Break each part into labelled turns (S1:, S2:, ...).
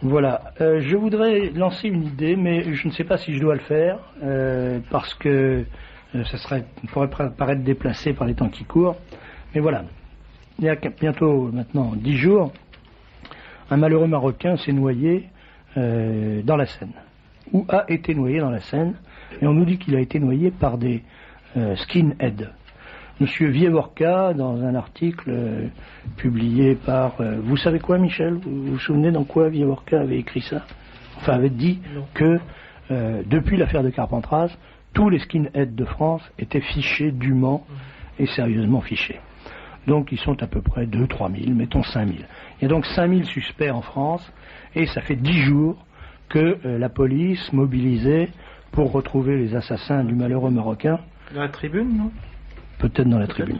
S1: Voilà, je voudrais lancer une idée, mais je ne sais pas si je dois le faire, parce que ça pourrait paraître déplacé par les temps qui courent. Mais voilà, il y a bientôt maintenant 10 jours, un malheureux Marocain s'est noyé dans la Seine, ou a été noyé dans la Seine, et on nous dit qu'il a été noyé par des skinheads. Monsieur Vievorka, dans un article publié par... vous savez quoi, Michel? Vous vous souvenez dans quoi Vievorka avait écrit ça? Enfin, avait dit que depuis l'affaire de Carpentras, tous les skinheads de France étaient fichés dûment et sérieusement fichés. Donc ils sont à peu près 2-3 000, mettons 5 000. Il y a donc 5 000 suspects en France, et ça fait 10 jours que la police mobilisée pour retrouver les assassins du malheureux Marocain.
S2: Dans la tribune, non?
S1: Peut-être dans la tribune.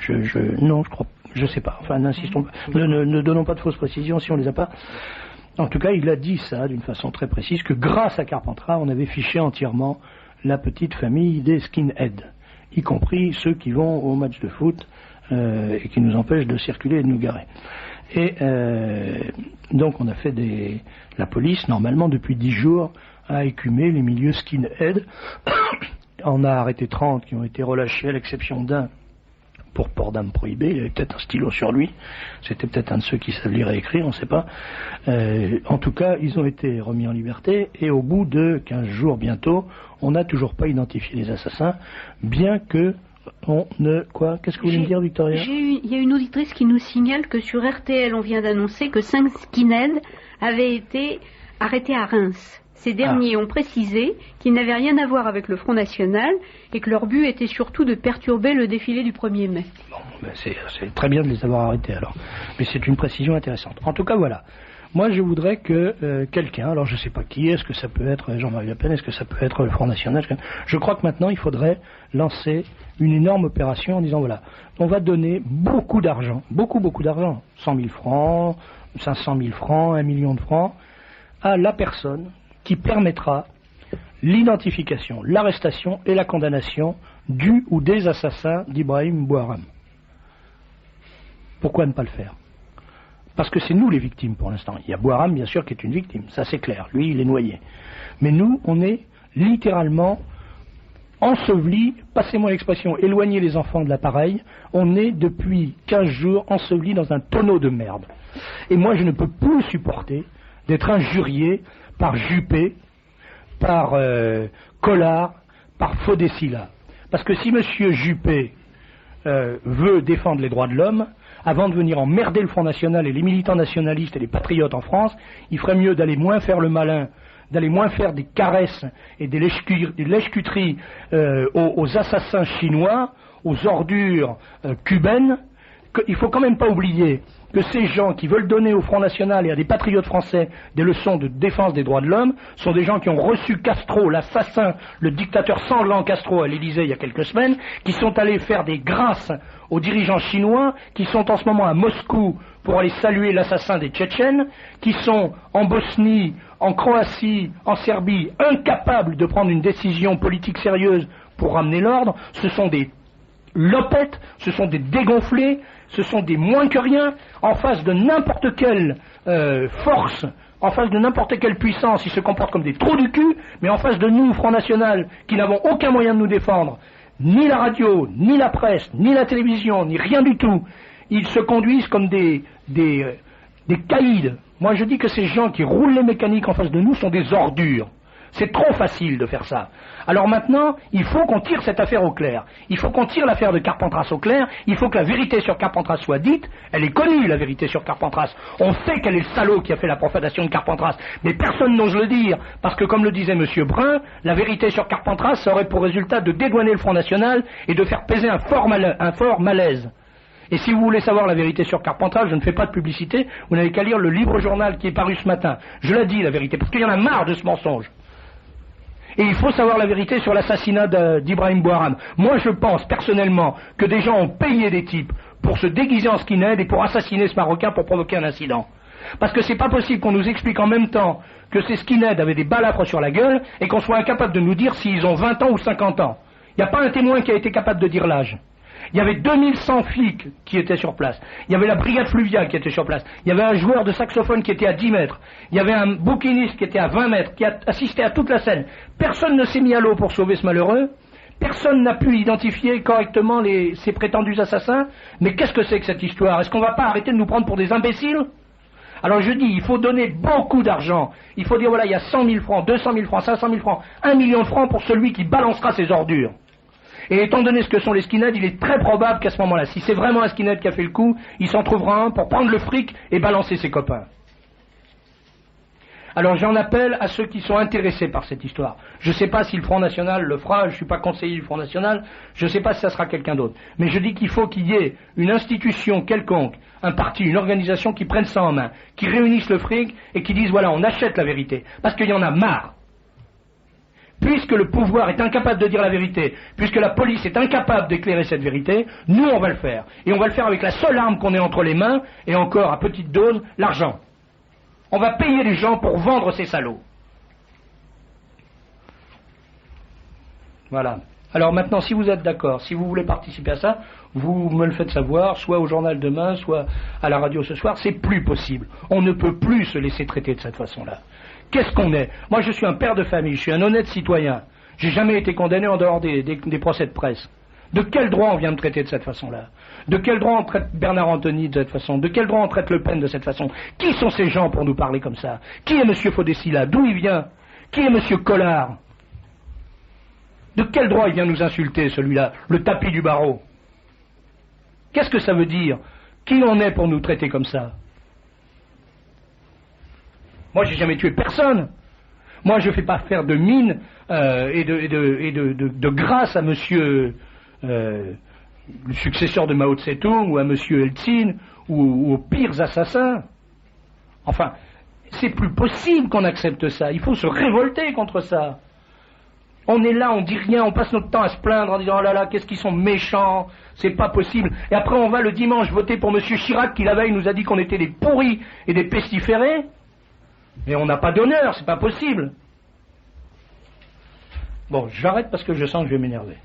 S1: Non, je crois. Je sais pas. Enfin, n'insistons pas. Ne donnons pas de fausses précisions si on les a pas. En tout cas, il a dit ça d'une façon très précise, que grâce à Carpentras, on avait fiché entièrement la petite famille des skinheads, y compris ceux qui vont au match de foot et qui nous empêchent de circuler et de nous garer. Et donc, on a fait la police, normalement, depuis 10 jours, a écumé les milieux skinheads. On a arrêté 30 qui ont été relâchés, à l'exception d'un pour port d'armes prohibées. Il avait peut-être un stylo sur lui, c'était peut-être un de ceux qui savent lire et écrire, on ne sait pas. En tout cas, ils ont été remis en liberté, et au bout de 15 jours bientôt, on n'a toujours pas identifié les assassins, bien que on ne... Quoi? Qu'est-ce que vous voulez me dire, Victoria?
S3: Il y a une auditrice qui nous signale que sur RTL, on vient d'annoncer que 5 skinheads avaient été arrêtés à Reims. Ces derniers ont précisé qu'ils n'avaient rien à voir avec le Front National et que leur but était surtout de perturber le défilé du 1er mai.
S1: Bon, ben c'est très bien de les avoir arrêtés alors. Mais c'est une précision intéressante. En tout cas, voilà. Moi, je voudrais que quelqu'un, alors je ne sais pas qui, est-ce que ça peut être Jean-Marie Le Pen, est-ce que ça peut être le Front National? Je crois que maintenant, il faudrait lancer une énorme opération en disant, voilà, on va donner beaucoup d'argent, beaucoup d'argent, 100 000 francs, 500 000 francs, 1 million de francs, à la personne qui permettra l'identification, l'arrestation et la condamnation du ou des assassins d'Ibrahim Bouharam. Pourquoi ne pas le faire? Parce que c'est nous les victimes pour l'instant. Il y a Bouharam, bien sûr, qui est une victime, ça c'est clair, lui il est noyé. Mais nous, on est littéralement ensevelis, passez-moi l'expression, éloignez les enfants de l'appareil, on est depuis 15 jours ensevelis dans un tonneau de merde. Et moi je ne peux plus supporter d'être injurié par Juppé, par Collard, par Fodessila. Parce que si M. Juppé veut défendre les droits de l'homme, avant de venir emmerder le Front National et les militants nationalistes et les patriotes en France, il ferait mieux d'aller moins faire le malin, d'aller moins faire des caresses et des lèche-cuteries aux assassins chinois, aux ordures cubaines. Il ne faut quand même pas oublier que ces gens qui veulent donner au Front National et à des patriotes français des leçons de défense des droits de l'homme sont des gens qui ont reçu Castro, l'assassin, le dictateur sanglant Castro à l'Élysée il y a quelques semaines, qui sont allés faire des grâces aux dirigeants chinois, qui sont en ce moment à Moscou pour aller saluer l'assassin des Tchétchènes, qui sont en Bosnie, en Croatie, en Serbie, incapables de prendre une décision politique sérieuse pour ramener l'ordre. Ce sont des lopettes, ce sont des dégonflés, ce sont des moins que rien, en face de n'importe quelle force, en face de n'importe quelle puissance, ils se comportent comme des trous du cul, mais en face de nous, Front National, qui n'avons aucun moyen de nous défendre, ni la radio, ni la presse, ni la télévision, ni rien du tout, ils se conduisent comme des caïds. Moi je dis que ces gens qui roulent les mécaniques en face de nous sont des ordures. C'est trop facile de faire ça. Alors maintenant, il faut qu'on tire cette affaire au clair. Il faut qu'on tire l'affaire de Carpentras au clair. Il faut que la vérité sur Carpentras soit dite. Elle est connue, la vérité sur Carpentras. On sait quel est le salaud qui a fait la profanation de Carpentras. Mais personne n'ose le dire. Parce que, comme le disait M. Brun, la vérité sur Carpentras, ça aurait pour résultat de dédouaner le Front National et de faire peser un fort malaise. Et si vous voulez savoir la vérité sur Carpentras, je ne fais pas de publicité, vous n'avez qu'à lire le livre journal qui est paru ce matin. Je l'ai dit, la vérité, parce qu'il y en a marre de ce mensonge. Et il faut savoir la vérité sur l'assassinat d'Ibrahim Bouharam. Moi, je pense personnellement que des gens ont payé des types pour se déguiser en skinhead et pour assassiner ce Marocain pour provoquer un incident. Parce que c'est pas possible qu'on nous explique en même temps que ces skinheads avaient des balafres sur la gueule et qu'on soit incapable de nous dire s'ils ont 20 ans ou 50 ans. Il n'y a pas un témoin qui a été capable de dire l'âge. Il y avait 2100 flics qui étaient sur place. Il y avait la brigade fluviale qui était sur place. Il y avait un joueur de saxophone qui était à 10 mètres. Il y avait un bouquiniste qui était à 20 mètres, qui a assisté à toute la scène. Personne ne s'est mis à l'eau pour sauver ce malheureux. Personne n'a pu identifier correctement ces prétendus assassins. Mais qu'est-ce que c'est que cette histoire? Est-ce qu'on ne va pas arrêter de nous prendre pour des imbéciles? Alors je dis, il faut donner beaucoup d'argent. Il faut dire, voilà, il y a 100 000 francs, 200 000 francs, 500 000 francs, 1 million de francs pour celui qui balancera ses ordures. Et étant donné ce que sont les skinheads, il est très probable qu'à ce moment-là, si c'est vraiment un skinhead qui a fait le coup, il s'en trouvera un pour prendre le fric et balancer ses copains. Alors j'en appelle à ceux qui sont intéressés par cette histoire. Je ne sais pas si le Front National le fera, je ne suis pas conseiller du Front National, je ne sais pas si ça sera quelqu'un d'autre. Mais je dis qu'il faut qu'il y ait une institution quelconque, un parti, une organisation qui prenne ça en main, qui réunisse le fric et qui dise voilà, on achète la vérité. Parce qu'il y en a marre. Puisque le pouvoir est incapable de dire la vérité, puisque la police est incapable d'éclairer cette vérité, nous on va le faire. Et on va le faire avec la seule arme qu'on ait entre les mains, et encore à petite dose, l'argent. On va payer les gens pour vendre ces salauds. Voilà. Alors maintenant, si vous êtes d'accord, si vous voulez participer à ça, vous me le faites savoir, soit au journal demain, soit à la radio ce soir, c'est plus possible. On ne peut plus se laisser traiter de cette façon-là. Qu'est-ce qu'on est? Moi je suis un père de famille, je suis un honnête citoyen. J'ai jamais été condamné en dehors des procès de presse. De quel droit on vient me traiter de cette façon-là? De quel droit on traite Bernard Anthony de cette façon? De quel droit on traite Le Pen de cette façon? Qui sont ces gens pour nous parler comme ça? Qui est M. Fodessila? D'où il vient? Qui est M. Collard? De quel droit il vient nous insulter, celui-là? Le tapis du barreau. Qu'est-ce que ça veut dire? Qui on est pour nous traiter comme ça? Moi, j'ai jamais tué personne. Moi, je ne fais pas faire de mine et de grâce à monsieur le successeur de Mao Tse-tung ou à monsieur Eltsine ou aux pires assassins. Enfin, c'est plus possible qu'on accepte ça. Il faut se révolter contre ça. On est là, on dit rien, on passe notre temps à se plaindre en disant oh là là, qu'est-ce qu'ils sont méchants, c'est pas possible. Et après, on va le dimanche voter pour monsieur Chirac qui la veille nous a dit qu'on était des pourris et des pestiférés. Mais on n'a pas d'honneur, c'est pas possible. Bon, j'arrête parce que je sens que je vais m'énerver.